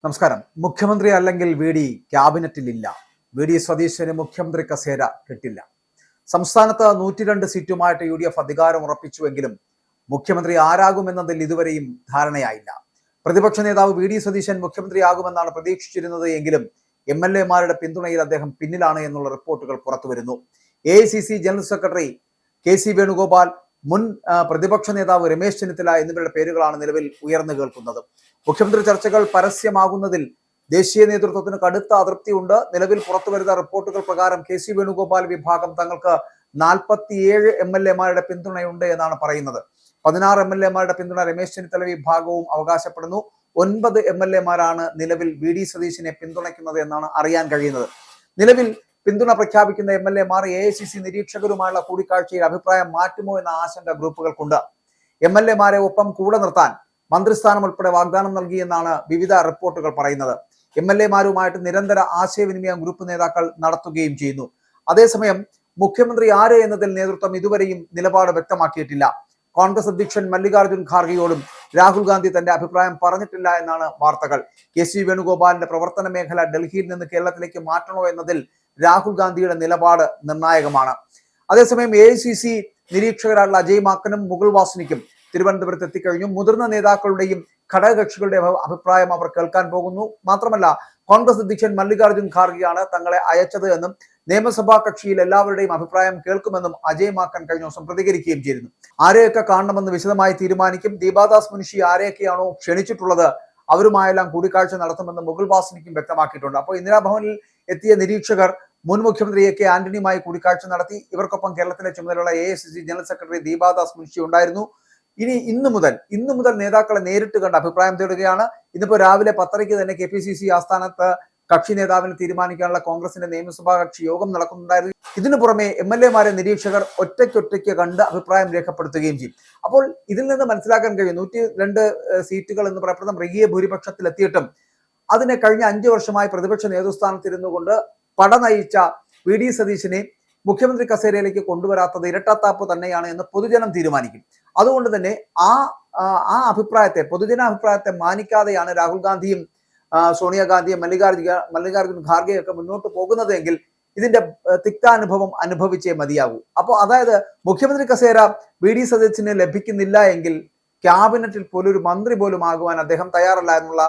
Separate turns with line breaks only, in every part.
നമസ്കാരം. മുഖ്യമന്ത്രി അല്ലെങ്കിൽ ക്യാബിനറ്റിലില്ല. സതീശന് മുഖ്യമന്ത്രി കസേര കിട്ടില്ല. സംസ്ഥാനത്ത് 102 സീറ്റുമായിട്ട് UDF അധികാരം ഉറപ്പിച്ചുവെങ്കിലും മുഖ്യമന്ത്രി ആരാകുമെന്നതിൽ ഇതുവരെയും ധാരണയായില്ല. പ്രതിപക്ഷ നേതാവ് സതീശൻ മുഖ്യമന്ത്രിയാകുമെന്നാണ് പ്രതീക്ഷിച്ചിരുന്നത് എങ്കിലും MLA-മാരുടെ പിന്തുണയിൽ അദ്ദേഹം പിന്നിലാണ് എന്നുള്ള റിപ്പോർട്ടുകൾ പുറത്തുവരുന്നു. AICC general secretary KC Venugopal, മുൻ പ്രതിപക്ഷ നേതാവ് രമേശ് ചെന്നിത്തല എന്നിവരുടെ പേരുകളാണ് നിലവിൽ ഉയർന്നു കേൾക്കുന്നത്. മുഖ്യമന്ത്രി ചർച്ചകൾ പരസ്യമാകുന്നതിൽ ദേശീയ നേതൃത്വത്തിന് കടുത്ത അതൃപ്തിയുണ്ട്. നിലവിൽ പുറത്തുവരുന്ന റിപ്പോർട്ടുകൾ പ്രകാരം KC വേണുഗോപാൽ വിഭാഗം തങ്ങൾക്ക് 47 MLA-മാരുടെ പിന്തുണയുണ്ട് എന്നാണ് പറയുന്നത്. 16 MLA-മാരുടെ പിന്തുണ രമേശ് ചെന്നിത്തല വിഭാഗവും അവകാശപ്പെടുന്നു. 9 MLA-മാരാണ് നിലവിൽ സതീശനെ പിന്തുണയ്ക്കുന്നത് എന്നാണ് അറിയാൻ കഴിയുന്നത്. നിലവിൽ പിന്തുണ പ്രഖ്യാപിക്കുന്ന MLA-മാർ AICC നിരീക്ഷകരുമായുള്ള കൂടിക്കാഴ്ചയിൽ അഭിപ്രായം മാറ്റുമോ എന്ന ആശങ്ക ഗ്രൂപ്പുകൾക്കുണ്ട്. MLA-മാരെ ഒപ്പം കൂടെ നിർത്താൻ മന്ത്രിസ്ഥാനം ഉൾപ്പെടെ വാഗ്ദാനം നൽകിയെന്നാണ് വിവിധ റിപ്പോർട്ടുകൾ പറയുന്നത്. MLA-മാരുമായിട്ട് നിരന്തര ആശയവിനിമയം ഗ്രൂപ്പ് നേതാക്കൾ നടത്തുകയും ചെയ്യുന്നു. അതേസമയം മുഖ്യമന്ത്രി ആര് എന്നതിൽ നേതൃത്വം ഇതുവരെയും നിലപാട് വ്യക്തമാക്കിയിട്ടില്ല. കോൺഗ്രസ് അധ്യക്ഷൻ മല്ലികാർജുൻ ഖാർഗെയോടും രാഹുൽ ഗാന്ധി തന്റെ അഭിപ്രായം പറഞ്ഞിട്ടില്ല എന്നാണ് വാർത്തകൾ. KC വേണുഗോപാലിന്റെ പ്രവർത്തന മേഖല ഡൽഹിയിൽ നിന്ന് കേരളത്തിലേക്ക് മാറ്റണോ എന്നതിൽ രാഹുൽ ഗാന്ധിയുടെ നിലപാട് നിർണായകമാണ്. അതേസമയം AICC നിരീക്ഷകരായുള്ള അജയ് മാക്കനും മുകുൾ വാസ്നിക്കും തിരുവനന്തപുരത്ത് എത്തിക്കഴിഞ്ഞു. മുതിർന്ന നേതാക്കളുടെയും ഘടകകക്ഷികളുടെയും അഭിപ്രായം അവർ കേൾക്കാൻ പോകുന്നു. മാത്രമല്ല, കോൺഗ്രസ് അധ്യക്ഷൻ മല്ലികാർജുൻ ഖാർഗെയാണ് തങ്ങളെ അയച്ചത് എന്നും നിയമസഭാ കക്ഷിയിൽ എല്ലാവരുടെയും അഭിപ്രായം കേൾക്കുമെന്നും അജയ് മാക്കൻ കഴിഞ്ഞ ദിവസം പ്രതികരിക്കുകയും ചെയ്തിരുന്നു. ആരെയൊക്കെ കാണണമെന്ന് വിശദമായി തീരുമാനിക്കും. ദീപാദാസ് മുൻഷി ആരെയൊക്കെയാണോ ക്ഷണിച്ചിട്ടുള്ളത് അവരുമായെല്ലാം കൂടിക്കാഴ്ച നടത്തുമെന്ന് മുകുൾ വാസ്നിക്കും വ്യക്തമാക്കിയിട്ടുണ്ട്. അപ്പോൾ ഇന്ദിരാഭവനിൽ എത്തിയ നിരീക്ഷകർ മുൻ മുഖ്യമന്ത്രി AK ആന്റണിയുമായി കൂടിക്കാഴ്ച നടത്തി. ഇവർക്കൊപ്പം കേരളത്തിലെ ചുമതലയുള്ള AICC general secretary Deepa Das Munshi ഉണ്ടായിരുന്നു. ഇനി ഇന്നു മുതൽ നേതാക്കളെ നേരിട്ട് കണ്ട് അഭിപ്രായം തേടുകയാണ്. ഇന്നിപ്പോ രാവിലെ 10:30 തന്നെ KPCC ആസ്ഥാനത്ത് കക്ഷി നേതാവിനെ തീരുമാനിക്കാനുള്ള കോൺഗ്രസിന്റെ നിയമസഭാ കക്ഷി യോഗം നടക്കുന്നുണ്ടായിരുന്നു. ഇതിനു പുറമെ MLA-മാരെ നിരീക്ഷകർ ഒറ്റയ്ക്കൊറ്റയ്ക്ക് കണ്ട് അഭിപ്രായം രേഖപ്പെടുത്തുകയും ചെയ്യും. അപ്പോൾ ഇതിൽ നിന്ന് മനസ്സിലാക്കാൻ കഴിയും 102 സീറ്റുകൾ എന്ന് പറയപ്പെടുന്ന മൃഗീയ ഭൂരിപക്ഷത്തിൽ എത്തിയിട്ടും അതിനെ കഴിഞ്ഞ 5 വർഷമായി പ്രതിപക്ഷ നേതൃസ്ഥാനത്തിരുന്നു കൊണ്ട് പട നയിച്ച സതീശനെ മുഖ്യമന്ത്രി കസേരയിലേക്ക് കൊണ്ടുവരാത്തത് ഇരട്ടത്താപ്പ് തന്നെയാണ് എന്ന് പൊതുജനം തീരുമാനിക്കും. അതുകൊണ്ട് തന്നെ ആ അഭിപ്രായത്തെ, പൊതുജനാഭിപ്രായത്തെ മാനിക്കാതെയാണ് രാഹുൽ ഗാന്ധിയും സോണിയാഗാന്ധിയും മല്ലികാർജുൻ ഖാർഗെയൊക്കെ മുന്നോട്ട് പോകുന്നത് എങ്കിൽ ഇതിന്റെ തിക്താനുഭവം അനുഭവിച്ചേ മതിയാകൂ. അപ്പോൾ അതായത് മുഖ്യമന്ത്രി കസേര സതീശന് ലഭിക്കുന്നില്ല എങ്കിൽ ക്യാബിനറ്റിൽ പോലും ഒരു മന്ത്രി പോലും ആകുവാൻ അദ്ദേഹം തയ്യാറല്ല എന്നുള്ള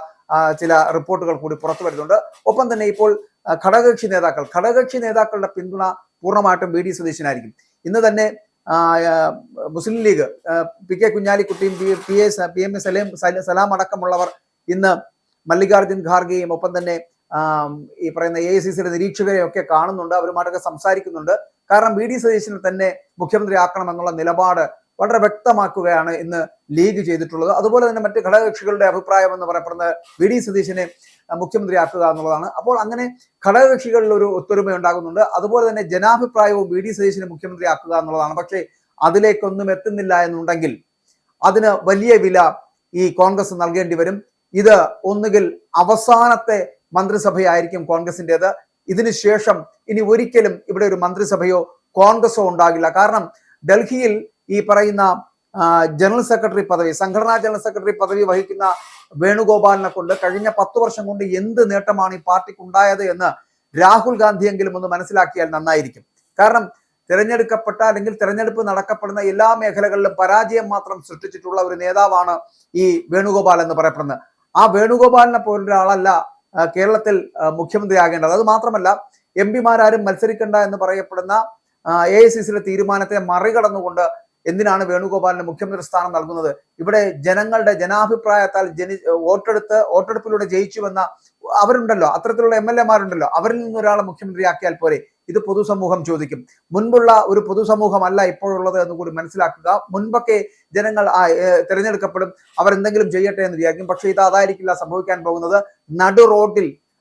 ചില റിപ്പോർട്ടുകൾ കൂടി പുറത്തു വരുന്നുണ്ട്. ഒപ്പം തന്നെ ഇപ്പോൾ ഘടകകക്ഷി നേതാക്കളുടെ പിന്തുണ പൂർണ്ണമായിട്ടും സതീശനായിരിക്കും. ഇന്ന് തന്നെ മുസ്ലിം ലീഗ് PK കുഞ്ഞാലിക്കുട്ടിയും PM സലാം അടക്കമുള്ളവർ ഇന്ന് മല്ലികാർജുൻ ഖാർഗെയും ഒപ്പം തന്നെ ഈ പറയുന്ന AICC നിരീക്ഷകരെയും ഒക്കെ കാണുന്നുണ്ട്. അവരുമായിട്ടൊക്കെ സംസാരിക്കുന്നുണ്ട്. കാരണം സതീശനെ തന്നെ മുഖ്യമന്ത്രി ആക്കണമെന്നുള്ള നിലപാട് വളരെ വ്യക്തമാക്കുകയാണ് ഇന്ന് ലീഗ് ചെയ്തിട്ടുള്ളത്. അതുപോലെ തന്നെ മറ്റ് ഘടകകക്ഷികളുടെ അഭിപ്രായം എന്ന് പറയപ്പെടുന്നത് സതീശനെ മുഖ്യമന്ത്രിയാക്കുക എന്നുള്ളതാണ്. അപ്പോൾ അങ്ങനെ ഘടകകക്ഷികളിൽ ഒരു ഒത്തൊരുമ ഉണ്ടാകുന്നുണ്ട്. അതുപോലെ തന്നെ ജനാഭിപ്രായവും സതീശനെ മുഖ്യമന്ത്രിയാക്കുക എന്നുള്ളതാണ്. പക്ഷേ അതിലേക്കൊന്നും എത്തുന്നില്ല എന്നുണ്ടെങ്കിൽ അതിന് വലിയ വില ഈ കോൺഗ്രസ് നൽകേണ്ടി വരും. ഇത് ഒന്നുകിൽ അവസാനത്തെ മന്ത്രിസഭയായിരിക്കും കോൺഗ്രസിൻ്റെത്. ഇതിനുശേഷം ഇനി ഒരിക്കലും ഇവിടെ ഒരു മന്ത്രിസഭയോ കോൺഗ്രസോ ഉണ്ടാകില്ല. കാരണം ഡൽഹിയിൽ ഈ പറയുന്ന ജനറൽ സെക്രട്ടറി പദവി, സംഘടനാ ജനറൽ സെക്രട്ടറി പദവി വഹിക്കുന്ന വേണുഗോപാലിനെ കൊണ്ട് കഴിഞ്ഞ 10 വർഷം കൊണ്ട് എന്ത് നേട്ടമാണ് ഈ പാർട്ടിക്ക് ഉണ്ടായത് എന്ന് രാഹുൽ ഗാന്ധിയെങ്കിലും ഒന്ന് മനസ്സിലാക്കിയാൽ നന്നായിരിക്കും. കാരണം തിരഞ്ഞെടുക്കപ്പെട്ട അല്ലെങ്കിൽ തിരഞ്ഞെടുപ്പ് നടക്കപ്പെടുന്ന എല്ലാ മേഖലകളിലും പരാജയം മാത്രം സൃഷ്ടിച്ചിട്ടുള്ള ഒരു നേതാവാണ് ഈ വേണുഗോപാൽ എന്ന് പറയപ്പെടുന്നത്. ആ വേണുഗോപാലിനെ പോലൊരാളല്ല കേരളത്തിൽ മുഖ്യമന്ത്രിയാകേണ്ടത്. അത് മാത്രമല്ല, MP-മാരും മത്സരിക്കണ്ട എന്ന് പറയപ്പെടുന്ന AICC തീരുമാനത്തെ മറികടന്നുകൊണ്ട് എന്തിനാണ് വേണുഗോപാലിന് മുഖ്യമന്ത്രി സ്ഥാനം നൽകുന്നത്? ഇവിടെ ജനാഭിപ്രായത്താൽ വോട്ടെടുപ്പിലൂടെ ജയിച്ചുവെന്ന അവരുണ്ടല്ലോ, അത്തരത്തിലുള്ള MLA-മാരുണ്ടല്ലോ, അവരിൽ നിന്നൊരാളെ മുഖ്യമന്ത്രിയാക്കിയാൽ പോരെ? ഇത് പൊതുസമൂഹം ചോദിക്കും. മുൻപുള്ള ഒരു പൊതുസമൂഹമല്ല ഇപ്പോഴുള്ളത് എന്ന് കൂടി മനസ്സിലാക്കുക. മുൻപൊക്കെ ജനങ്ങൾ തിരഞ്ഞെടുക്കപ്പെടും, അവരെന്തെങ്കിലും ചെയ്യട്ടെ എന്ന് വിചാരിക്കും. പക്ഷെ ഇത് അതായിരിക്കില്ല സംഭവിക്കാൻ പോകുന്നത്.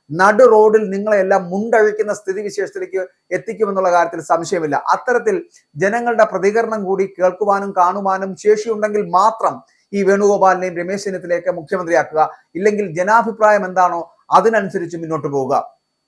നടു റോഡിൽ നിങ്ങളെല്ലാം മുണ്ടഴിക്കുന്ന സ്ഥിതിവിശേഷത്തിലേക്ക് എത്തിക്കുമെന്നുള്ള കാര്യത്തിൽ സംശയമില്ല. അത്തരത്തിൽ ജനങ്ങളുടെ പ്രതികരണം കൂടി കേൾക്കുവാനും കാണുവാനും ശേഷിയുണ്ടെങ്കിൽ മാത്രം ഈ വേണുഗോപാലിനെയും രമേശ് ചെന്നിത്തലയൊക്കെ മുഖ്യമന്ത്രിയാക്കുക. ഇല്ലെങ്കിൽ ജനാഭിപ്രായം എന്താണോ അതിനനുസരിച്ച് മുന്നോട്ട് പോവുക.